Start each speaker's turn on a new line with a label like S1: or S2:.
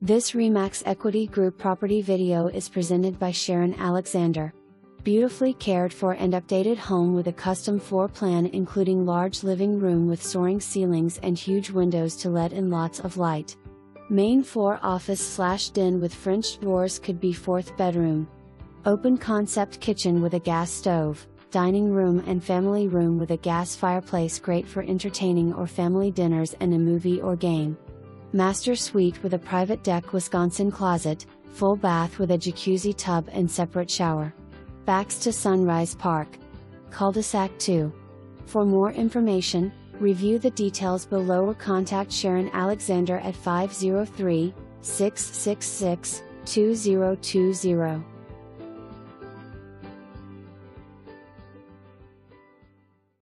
S1: This RE/MAX Equity Group property video is presented by Sharon Alexander. Beautifully cared for and updated home with a custom floor plan including large living room with soaring ceilings and huge windows to let in lots of light. Main floor office/den with French doors could be fourth bedroom. Open concept kitchen with a gas stove, dining room and family room with a gas fireplace great for entertaining or family dinners and a movie or game. Master suite with a private deck Wisconsin closet, full bath with a jacuzzi tub and separate shower. Backs to Sunrise Park. Culdesac 2. For more information, review the details below or contact Sharon Alexander at 503-666-2020.